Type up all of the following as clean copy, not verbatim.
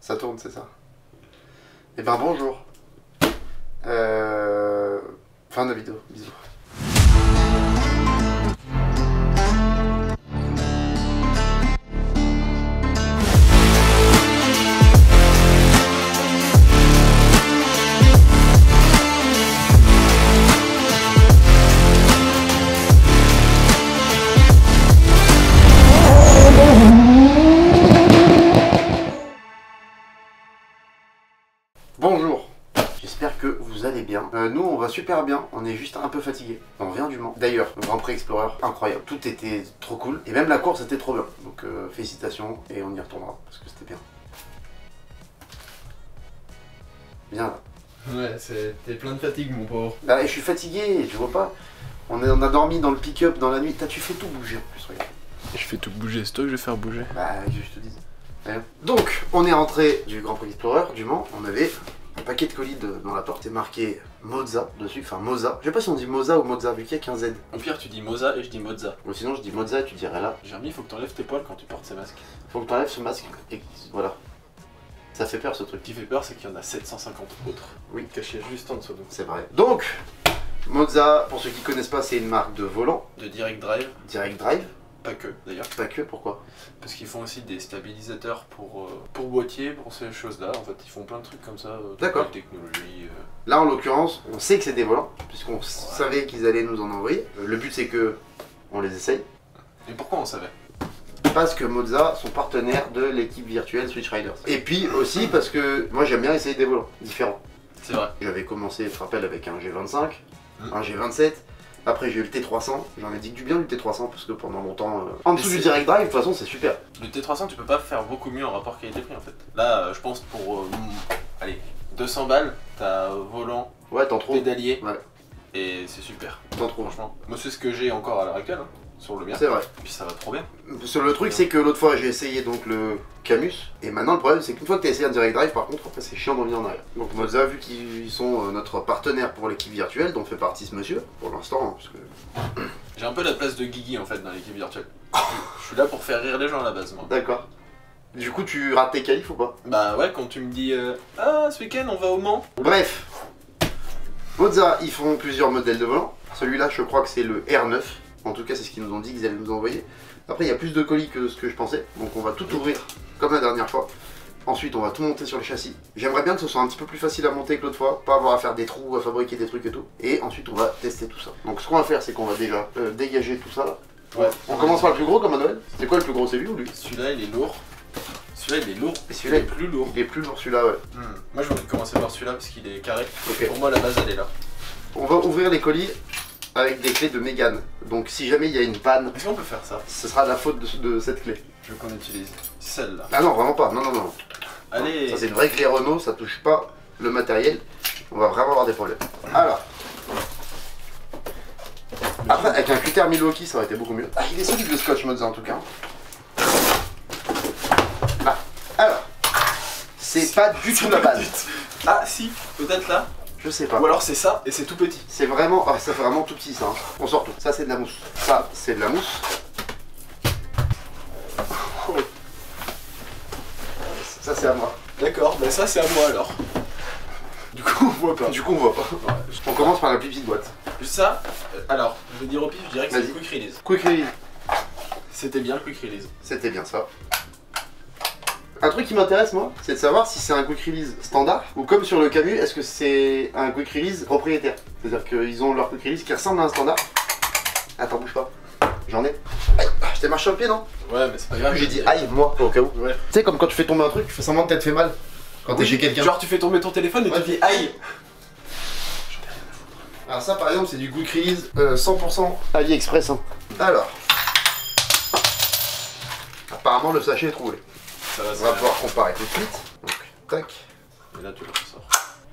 Ça tourne, c'est ça. Eh ben bonjour. Fin de la vidéo. Bisous. Bonjour, j'espère que vous allez bien. Nous on va super bien, on est juste un peu fatigué. On vient du Mans. D'ailleurs, le Grand Prix Explorer, incroyable. Tout était trop cool. Et même la course était trop bien. Donc félicitations et on y retournera parce que c'était bien. Bien là. Ouais, t'es plein de fatigue mon pauvre. Bah je suis fatigué, tu vois pas. On a dormi dans le pick-up dans la nuit. Tu fais tout bouger en plus, regarde. Je fais tout bouger, c'est toi que je vais faire bouger. Bah je te dis. Donc, on est rentré du Grand Prix Explorer du Mans, on avait un paquet de colis dans la porte, c'est marqué Mozza dessus, enfin Moza. Je sais pas si on dit Moza ou Mozza, vu qu'il y a qu'un Z. Au pire, tu dis Moza et je dis Mozza. Ou sinon, je dis Mozza et tu dirais là. Jérémy, faut que t'enlèves tes poils quand tu portes ces masques. Faut que t'enlèves ce masque et voilà. Ça fait peur ce truc. Ce qui fait peur, c'est qu'il y en a 750 autres. Oui. Cachés juste en dessous de nous. C'est vrai. Donc, Mozza, pour ceux qui connaissent pas, c'est une marque de volant. De Direct Drive. Direct Drive. Pas que d'ailleurs. Pas que, pourquoi? Parce qu'ils font aussi des stabilisateurs pour boîtier, pour ces choses-là. En fait, ils font plein de trucs comme ça. D'accord. Technologie. Là, en l'occurrence, on sait que c'est des volants, puisqu'on savait qu'ils allaient nous en envoyer. Le but, c'est que on les essaye. Et pourquoi on savait? Parce que Mozza sont partenaires de l'équipe virtuelle Switch Riders. Et puis aussi parce que moi j'aime bien essayer des volants différents. C'est vrai. J'avais commencé, je te rappelle, avec un G25, un G27. Après j'ai eu le T300, j'en ai dit que du bien du T300 parce que pendant longtemps, en dessous du Direct Drive, de toute façon c'est super. Le T300 tu peux pas faire beaucoup mieux en rapport qualité-prix en fait. Là je pense pour, allez, 200 balles, t'as volant, ouais, t'en trouves. Pédalier, ouais. Et c'est super. T'en trouves. Franchement. Moi c'est ce que j'ai encore à l'heure actuelle, hein, sur le mien. C'est vrai. Et puis ça va trop bien. Le truc c'est que l'autre fois j'ai essayé donc le Camus, et maintenant le problème c'est qu'une fois que t'as essayé un Direct Drive, par contre après c'est chiant d'en venir en arrière. Donc Mozza, vu qu'ils sont notre partenaire pour l'équipe virtuelle, dont fait partie ce monsieur, pour l'instant, hein, parce que... J'ai un peu la place de Guigui en fait dans l'équipe virtuelle. Je suis là pour faire rire les gens à la base moi. D'accord. Du coup tu rates tes qualifs ou pas? Bah ouais, quand tu me dis ah ce week-end on va au Mans. Bref, Mozza ils font plusieurs modèles de volants. Celui-là je crois que c'est le R9. En tout cas c'est ce qu'ils nous ont dit qu'ils allaient nous envoyer. Après il y a plus de colis que ce que je pensais. Donc on va tout ouvrir comme la dernière fois. Ensuite on va tout monter sur le châssis. J'aimerais bien que ce soit un petit peu plus facile à monter que l'autre fois. Pas avoir à faire des trous, à fabriquer des trucs et tout. Et ensuite on va tester tout ça. Donc ce qu'on va faire c'est qu'on va déjà dégager tout ça là. Ouais. On commence par le plus gros comme à Noël. C'est quoi le plus gros, c'est lui ou lui? Celui-là il est lourd. Celui-là il est lourd. Et celui-là il est plus lourd. Il est plus lourd celui-là, ouais. Moi je vais commencer par celui-là parce qu'il est carré. Ok. Pour moi la base elle est là. On va ouvrir les colis avec des clés de Mégane. Donc si jamais il y a une panne, Est-ce qu'on peut faire ça? ce sera la faute de cette clé. Je veux qu'on utilise celle-là. Ah non, vraiment pas, non, non, non. Allez. Ça c'est une vraie clé Renault, ça touche pas le matériel. On va vraiment avoir des problèmes. Alors. Après, avec un cutter Milwaukee, ça aurait été beaucoup mieux. Ah, il est solide le scotch Mozza en tout cas. Ah, alors. C'est pas du tout la base. Ah si, peut-être là. Je sais pas. Ou alors c'est ça et c'est tout petit. C'est vraiment. Ah, ça fait vraiment tout petit ça. Hein. On sort tout. Ça c'est de la mousse. Ça c'est de la mousse. Ça c'est à moi. D'accord, bah ça c'est à moi alors. Du coup on voit pas. Du coup on voit pas. Ouais. On commence par la plus petite boîte. Juste ça, alors, je vais dire au pif, je dirais que c'est Vas-y. le Quick Release. Quick release. C'était bien le Quick Release. C'était bien ça. Un truc qui m'intéresse moi, c'est de savoir si c'est un quick release standard ou comme sur le Camus, est-ce que c'est un quick release propriétaire. C'est-à-dire qu'ils ont leur quick release qui ressemble à un standard. Attends, bouge pas. J'en ai. Aïe, je t'ai marché sur le pied non? Ouais, mais c'est pas grave. J'ai dit aïe moi au cas où. Ouais. Tu sais comme quand tu fais tomber un truc, tu fais semblant que t'as fait mal. Quand t'es chez quelqu'un. Genre tu fais tomber ton téléphone et Ouais. tu dis aïe. Alors ça par exemple c'est du quick release 100% AliExpress hein. Alors. Apparemment le sachet est trouvé. Ça va, On va pouvoir comparer tout de suite. Donc tac. Et là tu le ressors.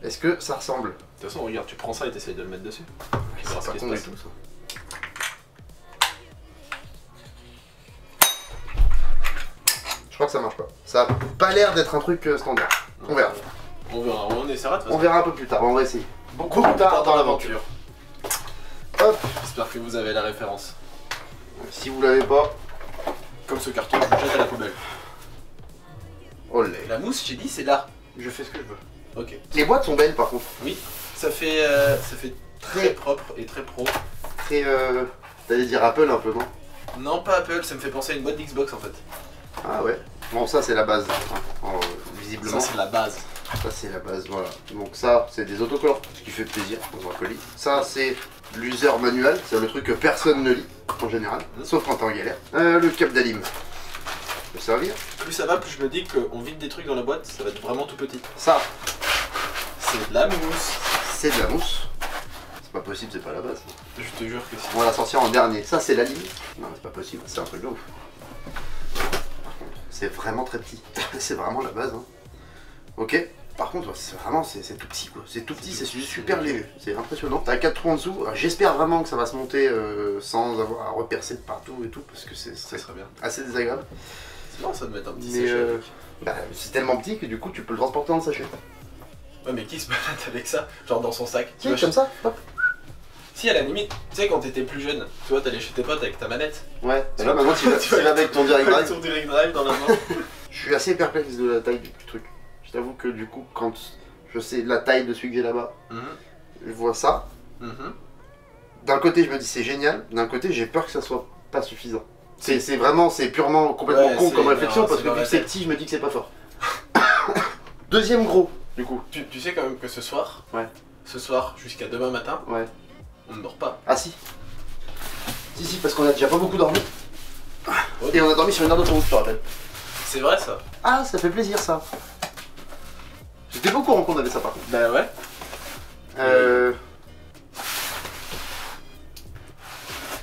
Est-ce que ça ressemble? De toute façon, regarde, tu prends ça et t'essayes de le mettre dessus. Tu verras C'est ce pas qui se con du passe. tout ça. Je crois que ça marche pas. Ça a pas l'air d'être un truc standard. On verra. On verra, on essaiera de toute On façon. verra un peu plus tard. On va essayer. Beaucoup plus tard dans l'aventure. Hop. J'espère que vous avez la référence. Si vous l'avez pas, Comme ce carton, je le jette à la poubelle. Olé. La mousse, j'ai dit, c'est là. Je fais ce que je veux. Ok. Les boîtes sont belles par contre. Oui, ça fait très propre et très pro. Très t'allais dire Apple un peu, non? Non, pas Apple, ça me fait penser à une boîte d'Xbox en fait. Ah ouais. Bon, ça c'est la base, visiblement. Ça, c'est la base. Ça c'est la base, voilà. Donc ça c'est des autocollants, ce qui fait plaisir dans un colis. Ça c'est l'user manuel, c'est le truc que personne ne lit en général, sauf quand t'es en galère. Le cap d'alim. Peut servir. Plus ça va, plus je me dis qu'on vide des trucs dans la boîte, ça va être vraiment tout petit. Ça, c'est de la mousse. c'est de la mousse. C'est pas possible, c'est pas la base. Je te jure que si. On va la sortir en dernier. Ça c'est la ligne. Non, c'est pas possible, c'est un truc de ouf. Par contre, c'est vraiment très petit. C'est vraiment la base. Hein. Ok. Par contre, c'est vraiment, c'est tout petit quoi. C'est tout petit, c'est super léger. C'est impressionnant. T'as 4 trous en dessous. J'espère vraiment que ça va se monter sans avoir à repercer de partout et tout, parce que Ça c'est serait bien. assez désagréable. C'est marrant ça de mettre un petit Mais sachet. bah, c'est tellement petit que du coup tu peux le transporter dans le sachet. Ouais, mais qui se balade avec ça? Genre dans son sac? Tiens, comme ça, hop. Si, à la limite, tu sais, quand t'étais plus jeune, tu vois, t'allais chez tes potes avec ta manette. Ouais, et là maintenant tu vas avec ton direct Avec drive. ton direct drive dans la main. Je suis assez perplexe de la taille du truc. Je t'avoue que du coup, quand je sais la taille de celui que j'ai là-bas, je vois ça. D'un côté, je me dis c'est génial, d'un côté, j'ai peur que ça soit pas suffisant. C'est vraiment, c'est purement complètement Ouais, con comme réflexion non, parce que dans vu la que c'est tête. petit, je me dis que c'est pas fort. Deuxième gros, du coup. Tu sais quand même que ce soir, Ouais. ce soir jusqu'à demain matin, Ouais. on ne dort pas. Ah si. Si, parce qu'on a déjà pas beaucoup dormi. Ouais. Et on a dormi sur une heure d'autoroute, je te rappelle. C'est vrai ça? Ah, ça fait plaisir ça. J'étais pas au courant qu'on avait ça par contre. Bah ouais.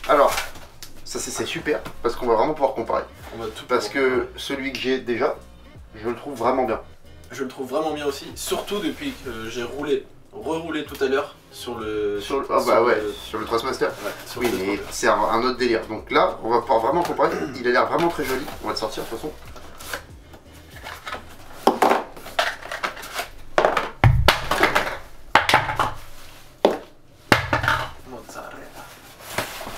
Alors, ça c'est super parce qu'on va vraiment pouvoir comparer. On va tout Parce que celui que j'ai déjà, je le trouve vraiment bien. je le trouve vraiment bien aussi, surtout depuis que j'ai reroulé tout à l'heure sur le... Ah bah ouais, sur le Trustmaster. Ouais, sur Oui, le mais c'est un autre délire. Donc là, on va pouvoir vraiment comparer. Il a l'air vraiment très joli. On va le sortir de toute façon. Mozzarella.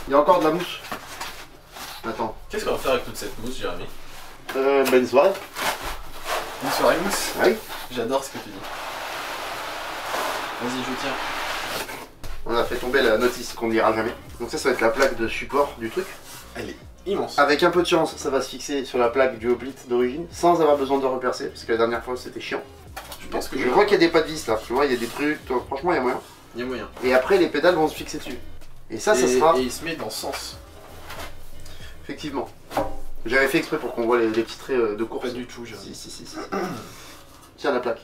Il y a encore de la mousse. Attends. Qu'est-ce qu'on va faire avec toute cette mousse, Jérémy? Bonne soirée. Une soirée mousse? Ah oui. J'adore ce que tu dis. Vas-y, je tiens. On a fait tomber la notice qu'on ne lira jamais. Donc ça va être la plaque de support du truc. Elle est immense. Avec un peu de chance, ça va se fixer sur la plaque du hoplite d'origine, sans avoir besoin de repercer, parce que la dernière fois c'était chiant. Je pense que Je vois qu'il y a des pas de vis là, tu vois, il y a des trucs, toi, franchement il y a moyen. Il y a moyen. Et après les pédales vont se fixer dessus. Et ça sera... Et il se met dans ce sens. Effectivement. J'avais fait exprès pour qu'on voit les petits traits de course. Pas du tout, Jérémy. Si. Tiens la plaque.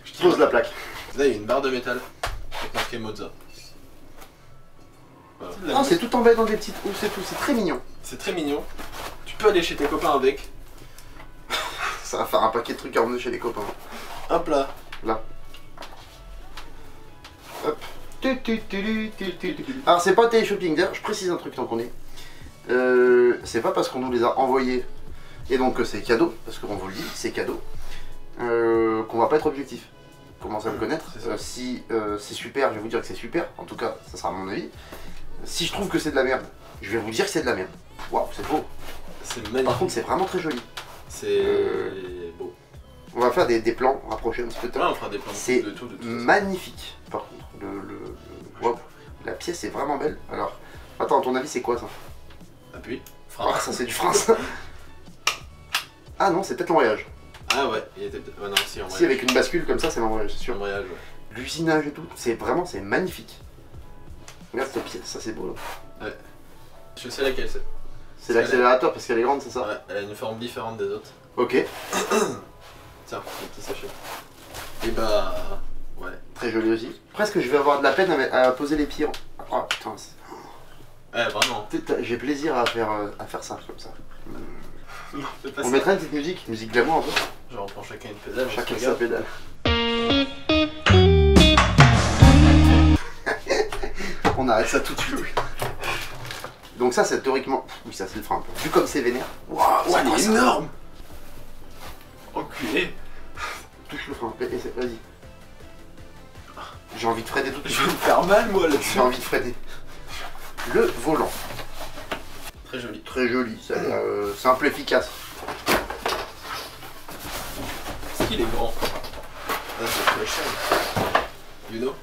Je pose la plaque. Là, il y a une barre de métal avec marqué Mozza. Voilà. Non, c'est tout emballé dans des petites housses et tout, c'est très mignon. C'est très mignon. Tu peux aller chez tes copains avec. Ça va faire un paquet de trucs à emmener chez les copains. Hop là. Là. Hop. Alors c'est pas télé-shopping, d'ailleurs je précise un truc tant qu'on est. C'est pas parce qu'on nous les a envoyés et donc que c'est cadeau, parce qu'on vous le dit, c'est cadeau, qu'on va pas être objectif. Commencez à me connaître. Si c'est super, je vais vous dire que c'est super, en tout cas ça sera mon avis. Si je trouve que c'est de la merde, je vais vous dire que c'est de la merde. Waouh, c'est beau. C'est magnifique. Par contre c'est vraiment très joli. C'est beau. On va faire des plans rapprochés un petit peu de Ouais, temps. on fera des plans C'est de tout. magnifique par contre. Wow. La pièce est vraiment belle. Alors, attends, à ton avis c'est quoi ça? Appuie. Ah, Frein. ça c'est du frein ça. Ah non, c'est peut-être l'embrayage. Ah ouais, il était. Ouais, non, si, en Si avec une bascule comme ça, c'est l'embrayage, c'est sûr. Embrayage, ouais. L'usinage et tout, c'est vraiment, c'est magnifique. Regarde cette pièce, ça c'est beau là. Ouais. Je sais laquelle c'est. C'est l'accélérateur parce qu'elle est grande, c'est ça? Ouais, elle a une forme différente des autres. Ok, Tiens, le petit sachet. Et bah. Ouais. très joli aussi. Presque je vais avoir de la peine à poser les pieds. Oh putain, Ouais, vraiment. j'ai plaisir à faire ça comme ça. Non, c'est pas On ça. mettra une petite musique glamour un peu. Genre, on prend chacun une pédale. Chacun on se sa regarde. pédale. On arrête ça tout de suite. Donc ça c'est théoriquement... Oui ça c'est le frein un peu. Vu comme c'est vénère. Waouh, Ouais, c'est il est énorme. Enculé. Touche le frein, vas-y. J'ai envie de freiner tout de Je suite. vais me faire mal, moi, là-dessus. J'ai envie de freiner. Le volant. Très joli. Très joli, ça a l'air, simple, efficace. Est-ce qu'il est grand? That's the question. You know?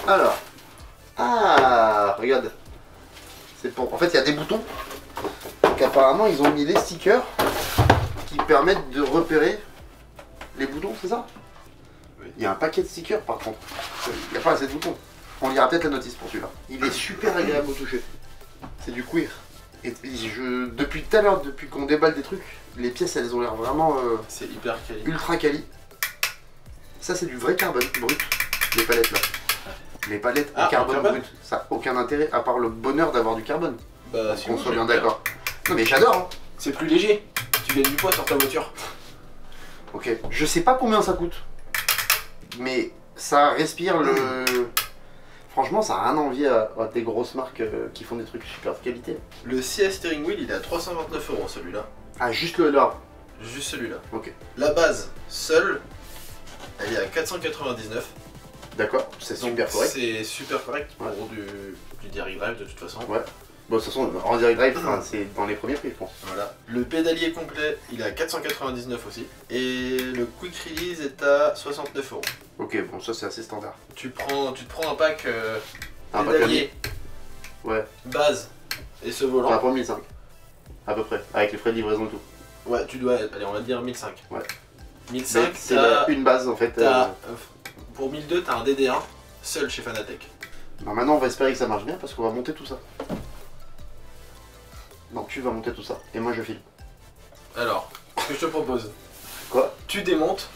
Alors. Ah, regarde. C'est pour. En fait, il y a des boutons. Donc apparemment, ils ont mis les stickers qui permettent de repérer les boutons, c'est ça? Oui. Il y a un paquet de stickers par contre. Il n'y a pas assez de boutons. On lira peut-être la notice pour celui-là. Il est super agréable au toucher. C'est du cuir. Et depuis tout à l'heure, depuis qu'on déballe des trucs, les pièces elles ont l'air vraiment c'est hyper quali. ultra quali. Ça c'est du vrai carbone brut. Les palettes là. Les palettes en carbone brut. Ça n'a aucun intérêt à part le bonheur d'avoir du carbone. Bah si on soit bien d'accord. Non mais j'adore hein. C'est plus léger. Tu gagnes du poids sur ta voiture. Ok. Je sais pas combien ça coûte. Mais ça respire le... Franchement, ça n'a rien à envier à des grosses marques qui font des trucs super de qualité. Le CS Steering Wheel, il est à 329 € celui-là. Ah, juste le là. Juste celui-là. Ok. La base, seule, elle est à 499. D'accord, c'est super correct. C'est super correct pour du direct drive de toute façon. Ouais. Bon, de toute façon, en direct drive, c'est dans les premiers prix, je pense. Voilà. Le pédalier complet, il est à 499 aussi. Et le quick release est à 69 €. Ok, bon, ça c'est assez standard. Tu te prends un pack Un pédalier, ouais. base et ce On volant. va prendre 1005. À peu près, avec les frais de livraison et tout. Ouais, tu dois, allez, on va dire 1005. Ouais. 1005, C'est une base en fait. Pour 1002, t'as un DD1 seul chez Fanatec. Non, maintenant on va espérer que ça marche bien parce qu'on va monter tout ça. Non, tu vas monter tout ça. Et moi je filme. Alors, ce que je te propose, Quoi? tu démontes,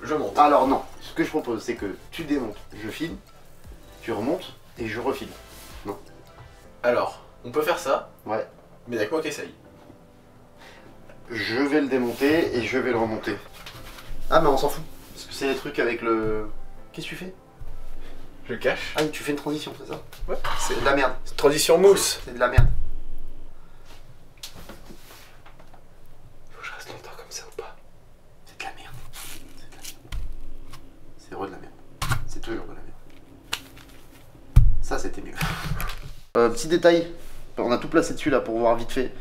je monte. Alors non, ce que je propose c'est que tu démontes, je filme, tu remontes et je refilme. Non. Alors, on peut faire ça, Ouais. mais avec moi qui essaye. Je vais le démonter et je vais le remonter. Ah mais on s'en fout. Parce que c'est les trucs avec le... Qu'est-ce que tu fais? Je le cache. Ah tu fais une transition, c'est ça? Ouais. C'est de la merde. Transition mousse. C'est de la merde. Faut que je reste longtemps comme ça ou pas? C'est de la merde. C'est re de la merde. C'est toujours de la merde. Ça c'était mieux. Petit détail. On a tout placé dessus là pour voir vite fait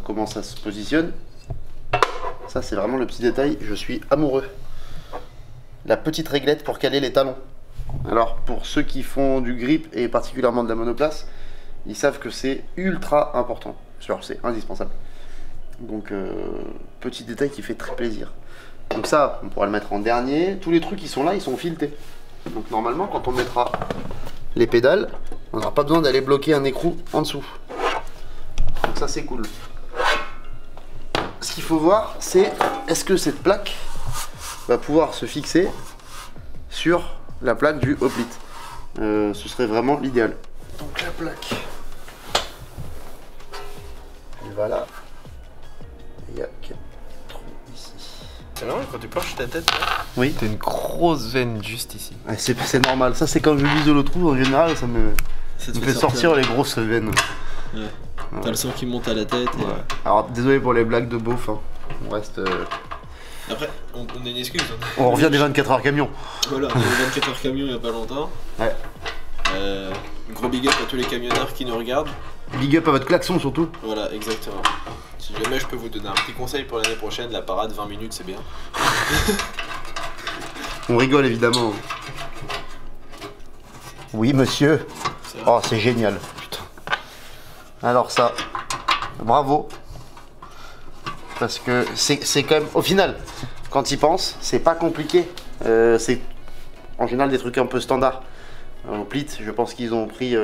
comment ça se positionne. Ça c'est vraiment le petit détail. Je suis amoureux. La petite réglette pour caler les talons. Alors pour ceux qui font du grip et particulièrement de la monoplace, ils savent que c'est ultra important. Genre c'est indispensable. Donc petit détail qui fait très plaisir. Donc ça on pourra le mettre en dernier. Tous les trucs qui sont là ils sont filetés. Donc normalement quand on mettra les pédales, on n'aura pas besoin d'aller bloquer un écrou en dessous. Donc ça c'est cool. Ce qu'il faut voir c'est est-ce que cette plaque va pouvoir se fixer sur la plaque du hoplite. Ce serait vraiment l'idéal. Donc la plaque, elle va là. Il y a 4 trous ici. C'est normal quand tu penches ta tête, Oui. t'as une grosse veine juste ici. Ouais, c'est normal. Ça c'est quand je vise le trou en général, ça me fait sortir les grosses veines. Ouais. Ouais. T'as le sang qui monte à la tête. Et... Ouais. Alors désolé pour les blagues de beauf. Hein. On reste. Après, on a une excuse. Hein. On revient des 24 heures camion. Voilà, on a eu 24 heures camion il y a pas longtemps. Ouais. Gros big up à tous les camionneurs qui nous regardent. Big up à votre klaxon surtout. Voilà, exactement. Si jamais je peux vous donner un petit conseil pour l'année prochaine, la parade 20 minutes c'est bien. On rigole évidemment. Oui monsieur. Oh c'est génial. Putain. Alors ça, bravo. Parce que c'est quand même, au final, quand ils pensent, c'est pas compliqué. C'est en général des trucs un peu standards. Au Plit, je pense qu'ils ont pris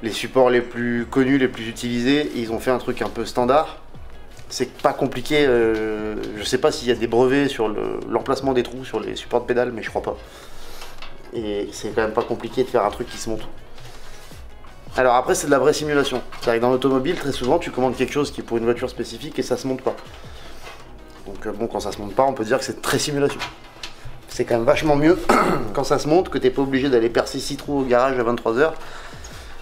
les supports les plus connus, les plus utilisés, et ils ont fait un truc un peu standard. C'est pas compliqué. Je sais pas s'il y a des brevets sur l'emplacement des trous sur les supports de pédales, mais je crois pas. Et c'est quand même pas compliqué de faire un truc qui se monte. Alors après c'est de la vraie simulation. C'est-à-dire que dans l'automobile très souvent tu commandes quelque chose qui est pour une voiture spécifique et ça se monte pas. Donc bon quand ça se monte pas on peut dire que c'est très simulation. C'est quand même vachement mieux quand ça se monte, que t'es pas obligé d'aller percer 6 trous au garage à 23 h,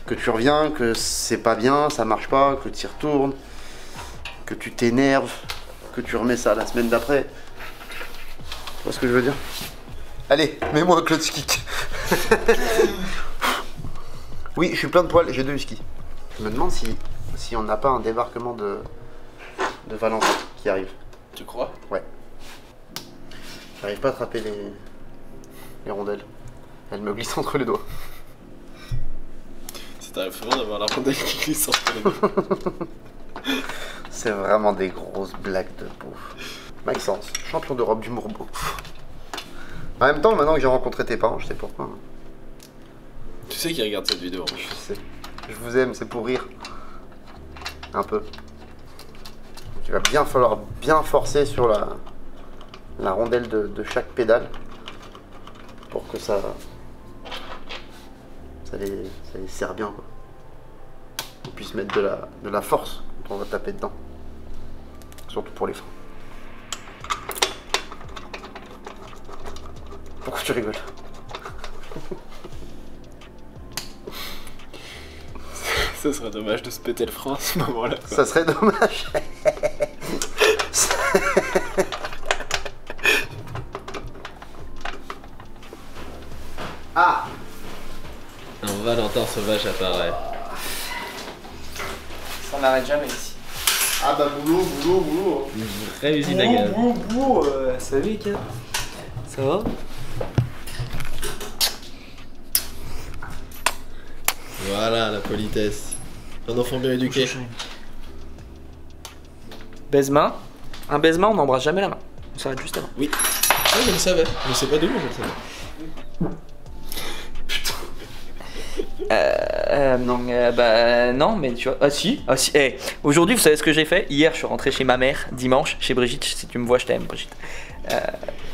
que tu reviens, que c'est pas bien, ça marche pas, que tu y retournes, que tu t'énerves, que tu remets ça la semaine d'après. Tu vois ce que je veux dire? Allez, mets-moi un clutch kick. Oui, je suis plein de poils, j'ai 2 huskies. Je me demande si on n'a pas un débarquement de Valentin qui arrive. Tu crois? Ouais. J'arrive pas à attraper les rondelles. Elles me glissent entre les doigts. C'est t'arrives vraiment d'avoir la rondelle qui glisse entre les doigts. C'est vraiment des grosses blagues de bouffe. Maxence, champion d'Europe du Mourbeau. En même temps, maintenant que j'ai rencontré tes parents, je sais pourquoi. Tu sais qui regarde cette vidéo? Je sais. Je vous aime, c'est pour rire. Un peu. Il va bien falloir bien forcer sur la rondelle de chaque pédale pour que ça les serre bien, quoi. On puisse mettre de la force quand on va taper dedans. Surtout pour les freins. Pourquoi tu rigoles? Ça serait dommage de se péter le frein à ce moment-là. Ça serait dommage. Ah! Un Valentin sauvage apparaît. Ça n'arrête jamais ici. Ah bah boulot. Une vraie usine à gaz. Salut les gars. Ça va? Voilà la politesse. Un enfant bien éduqué. Baise-main. Un baise-main, on n'embrasse jamais la main. On s'arrête juste avant. Oui. Ah, je le savais. Je sais pas d'où, mais je le savais. Non, mais tu vois. Ah si. Hey, aujourd'hui, vous savez ce que j'ai fait? Hier, je suis rentré chez ma mère, dimanche, chez Brigitte. Si tu me vois, je t'aime, Brigitte.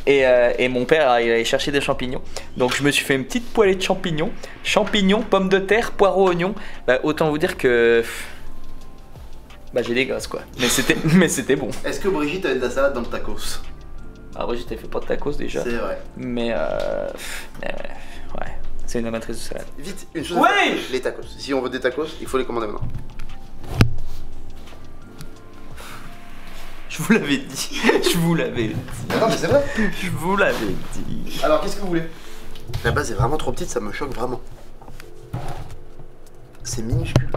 Et mon père, il allait chercher des champignons. Donc, je me suis fait une petite poêlée de champignons. Champignons, pommes de terre, poireaux, oignons. Bah, autant vous dire que. Bah, j'ai des gosses, quoi. Mais c'était bon. Est-ce que Brigitte a de la salade dans le tacos? Ah, Brigitte, elle fait pas de tacos déjà. C'est vrai. Mais ouais. C'est une amatrice de salade. Vite, une chose. Ouais. Les tacos. Si on veut des tacos, il faut les commander maintenant. Je vous l'avais dit. Je vous l'avais dit. Non mais c'est vrai. Je vous l'avais dit. Alors qu'est-ce que vous voulez? La base est vraiment trop petite, ça me choque vraiment. C'est minuscule.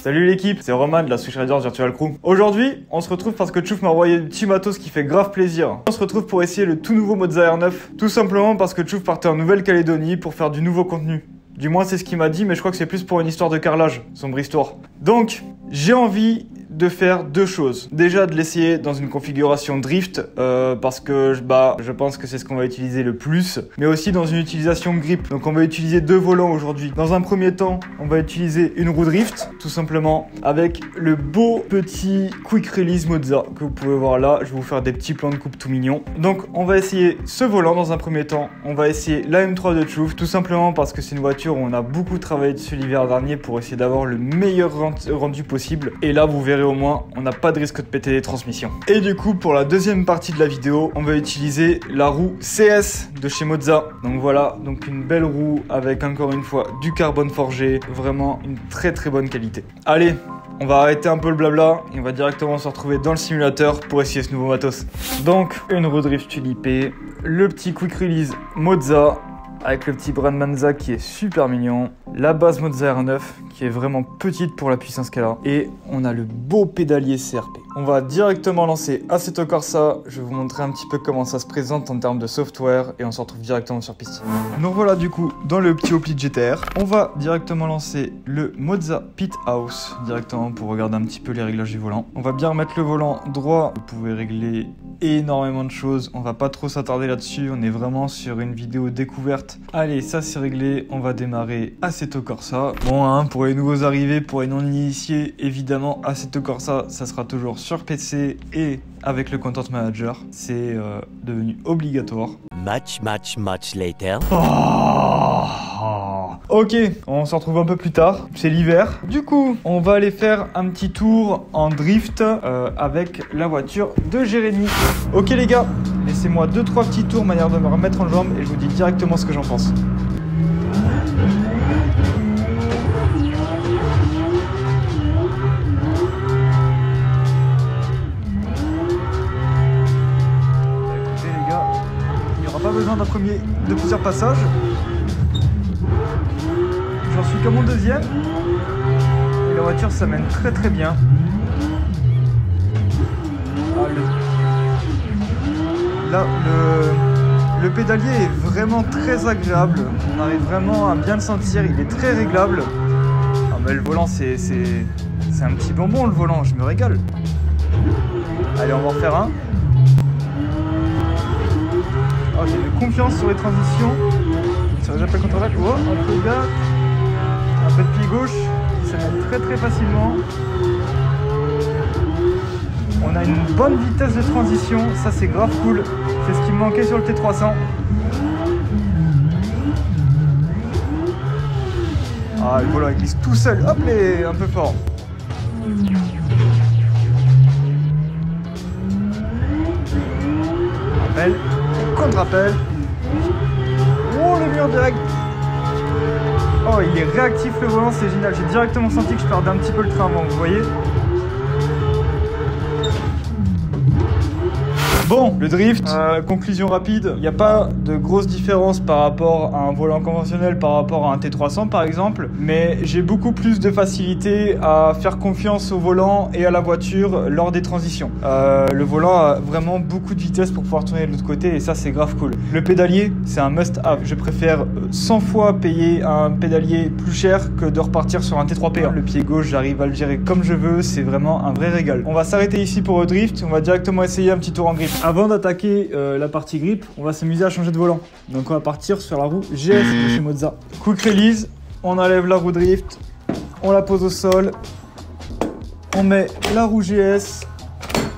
Salut l'équipe, c'est Roman de la Switch Riders Virtual Crew. Aujourd'hui, on se retrouve parce que Chouf m'a envoyé du petit matos qui fait grave plaisir. On se retrouve pour essayer le tout nouveau Moza R9, tout simplement parce que Chouf partait en Nouvelle-Calédonie pour faire du nouveau contenu. Du moins c'est ce qu'il m'a dit, mais je crois que c'est plus pour une histoire de carrelage, sombre histoire. Donc, j'ai envie de faire deux choses. Déjà de l'essayer dans une configuration drift, parce que je pense que c'est ce qu'on va utiliser le plus, mais aussi dans une utilisation grip. Donc on va utiliser deux volants aujourd'hui. Dans un premier temps, on va utiliser une roue drift, tout simplement, avec le beau petit Quick Release Moza que vous pouvez voir là. Je vais vous faire des petits plans de coupe tout mignons. Donc on va essayer ce volant dans un premier temps. On va essayer la M3 de Chouf, tout simplement parce que c'est une voiture où on a beaucoup travaillé dessus l'hiver dernier pour essayer d'avoir le meilleur rendu possible. Et là, vous verrez au moins, on n'a pas de risque de péter les transmissions. Et du coup, pour la deuxième partie de la vidéo, on va utiliser la roue CS de chez Moza. Donc voilà, donc une belle roue avec encore une fois du carbone forgé, vraiment une très très bonne qualité. Allez, on va arrêter un peu le blabla et on va directement se retrouver dans le simulateur pour essayer ce nouveau matos. Donc, une roue drift tulipée, le petit quick release Moza, avec le petit Brand Manza qui est super mignon, la base Moza R9 qui est vraiment petite pour la puissance qu'elle a, et on a le beau pédalier CRP. On va directement lancer Assetto Corsa, je vais vous montrer un petit peu comment ça se présente en termes de software et on se retrouve directement sur piste. Donc voilà, du coup dans le petit Opel GTR, on va directement lancer le Moza Pit House directement pour regarder un petit peu les réglages du volant. On va bien remettre le volant droit, vous pouvez régler énormément de choses, on va pas trop s'attarder là-dessus, on est vraiment sur une vidéo découverte. Allez, ça c'est réglé, on va démarrer Assetto Corsa. Bon, hein, pour les nouveaux arrivés, pour les non-initiés, évidemment Assetto Corsa, ça sera toujours sur PC et avec le Content Manager, c'est devenu obligatoire. Much later. Oh, Ok, on se retrouve un peu plus tard, c'est l'hiver. Du coup, on va aller faire un petit tour en drift avec la voiture de Jérémy. Ok les gars, laissez-moi 2-3 petits tours, manière de me remettre en jambe et je vous dis directement ce que j'en pense. Écoutez les gars, il n'y aura pas besoin de plusieurs passages. J'en suis qu'à mon deuxième et la voiture s'amène très très bien. Le pédalier est vraiment très agréable, on arrive vraiment à bien le sentir, il est très réglable. Ah mais le volant c'est un petit bonbon le volant, je me régale. Allez on va en faire un. Oh, j'ai une confiance sur les transitions, sur les appels contre-attaque. Oh, un peu de gars. Un peu de pied gauche qui s'amène très très facilement. On a une bonne vitesse de transition, ça c'est grave cool. C'est ce qui me manquait sur le T300. Ah le volant il glisse tout seul, hop les, un peu fort. Rappel, contre-rappel. Oh le mur direct. Oh, il est réactif le volant, c'est génial. J'ai directement senti que je perdais un petit peu le train avant, vous voyez. Bon, le drift, conclusion rapide, il n'y a pas de grosse différence par rapport à un volant conventionnel, par rapport à un T300 par exemple, mais j'ai beaucoup plus de facilité à faire confiance au volant et à la voiture lors des transitions. Le volant a vraiment beaucoup de vitesse pour pouvoir tourner de l'autre côté et ça c'est grave cool. Le pédalier, c'est un must-have. Je préfère 100 fois payer un pédalier plus cher que de repartir sur un T3P1. Le pied gauche, j'arrive à le gérer comme je veux, c'est vraiment un vrai régal. On va s'arrêter ici pour le drift, on va directement essayer un petit tour en grip. Avant d'attaquer la partie grip, on va s'amuser à changer de volant. Donc on va partir sur la roue GS de chez Mozza. Quick release, on enlève la roue drift, on la pose au sol, on met la roue GS,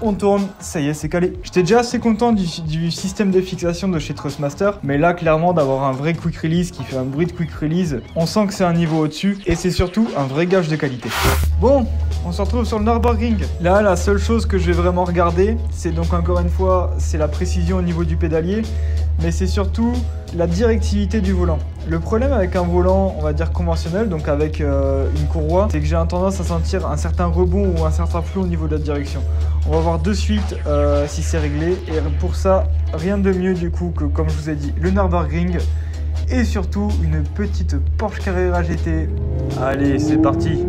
on tourne, ça y est, c'est calé. J'étais déjà assez content du système de fixation de chez Thrustmaster, mais là clairement d'avoir un vrai quick release qui fait un bruit de quick release, on sent que c'est un niveau au-dessus et c'est surtout un vrai gage de qualité. Bon, on se retrouve sur le Nürburgring. Là, la seule chose que je vais vraiment regarder, c'est donc encore une fois, c'est la précision au niveau du pédalier, mais c'est surtout la directivité du volant. Le problème avec un volant, on va dire conventionnel, donc avec une courroie, c'est que j'ai tendance à sentir un certain rebond ou un certain flou au niveau de la direction. On va voir de suite si c'est réglé, et pour ça, rien de mieux du coup que, comme je vous ai dit, le Nürburgring, et surtout une petite Porsche Carrera GT. Allez, c'est parti!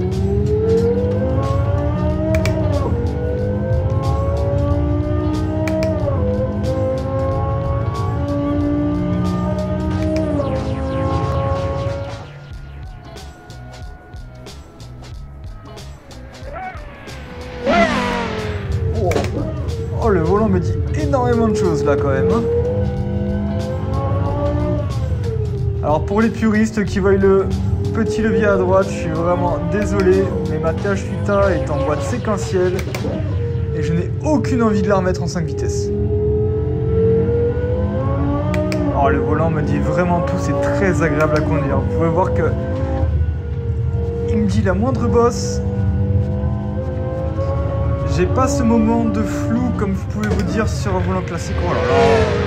Oh, le volant me dit énormément de choses là quand même. Alors pour les puristes qui veulent le petit levier à droite, je suis vraiment désolé, mais ma TH8A est en boîte séquentielle et je n'ai aucune envie de la remettre en 5 vitesses. Alors le volant me dit vraiment tout, c'est très agréable à conduire. Vous pouvez voir que il me dit la moindre bosse. J'ai pas ce moment de flou comme vous pouvez vous dire sur un volant classique. Oh là là,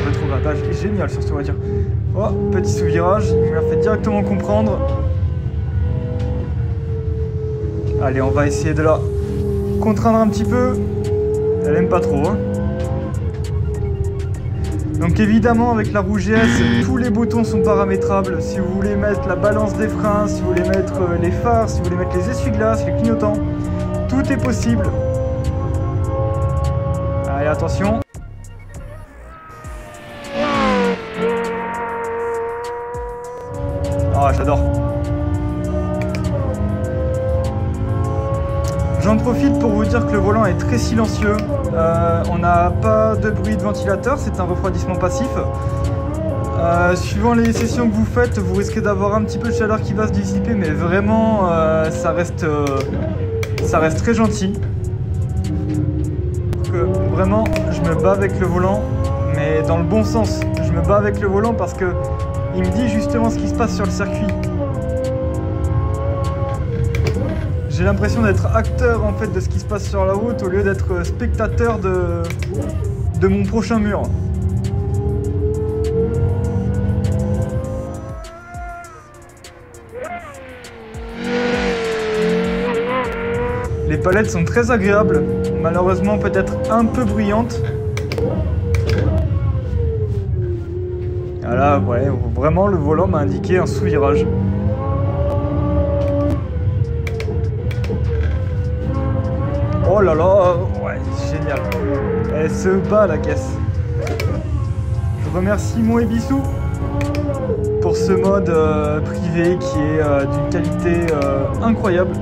le rétrogradage est génial sur cette voiture. Oh, petit sous-virage, il me l'a fait directement comprendre. Allez, on va essayer de la contraindre un petit peu. Elle aime pas trop. Hein. Donc évidemment, avec la roue GS, tous les boutons sont paramétrables. Si vous voulez mettre la balance des freins, si vous voulez mettre les phares, si vous voulez mettre les essuie-glaces, les clignotants, tout est possible. Allez, attention. Ah, j'adore. J'en profite pour vous dire que le volant est très silencieux. On n'a pas de bruit de ventilateur, c'est un refroidissement passif. Suivant les sessions que vous faites, vous risquez d'avoir un petit peu de chaleur qui va se dissiper, mais vraiment, ça reste très gentil. Vraiment, je me bats avec le volant, mais dans le bon sens. Je me bats avec le volant parce que il me dit justement ce qui se passe sur le circuit. J'ai l'impression d'être acteur en fait de ce qui se passe sur la route au lieu d'être spectateur de mon prochain mur. Les palettes sont très agréables, malheureusement peut-être un peu bruyantes. Voilà, ouais, vraiment le volant m'a indiqué un sous-virage. Oh là là, ouais, génial. Elle se bat la caisse. Je remercie mon Ebisu pour ce mode privé qui est d'une qualité incroyable.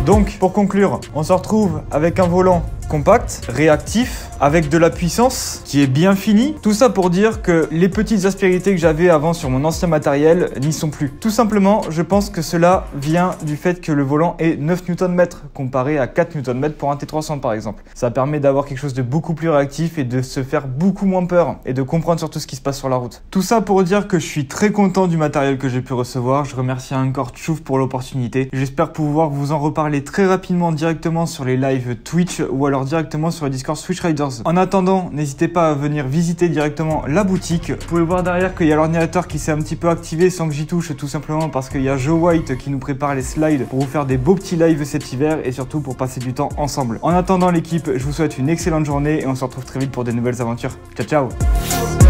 Donc, pour conclure, on se retrouve avec un volant compact, réactif, avec de la puissance, qui est bien fini. Tout ça pour dire que les petites aspérités que j'avais avant sur mon ancien matériel n'y sont plus. Tout simplement, je pense que cela vient du fait que le volant est 9 Nm comparé à 4 Nm pour un T300 par exemple. Ça permet d'avoir quelque chose de beaucoup plus réactif et de se faire beaucoup moins peur et de comprendre surtout ce qui se passe sur la route. Tout ça pour dire que je suis très content du matériel que j'ai pu recevoir. Je remercie encore Chouf pour l'opportunité. J'espère pouvoir vous en reparler très rapidement directement sur les lives Twitch ou alors directement sur le Discord Switch Riders. En attendant, n'hésitez pas à venir visiter directement la boutique. Vous pouvez voir derrière qu'il y a l'ordinateur qui s'est un petit peu activé sans que j'y touche, tout simplement parce qu'il y a Joe White qui nous prépare les slides pour vous faire des beaux petits lives cet hiver et surtout pour passer du temps ensemble. En attendant l'équipe, je vous souhaite une excellente journée et on se retrouve très vite pour des nouvelles aventures. Ciao ciao.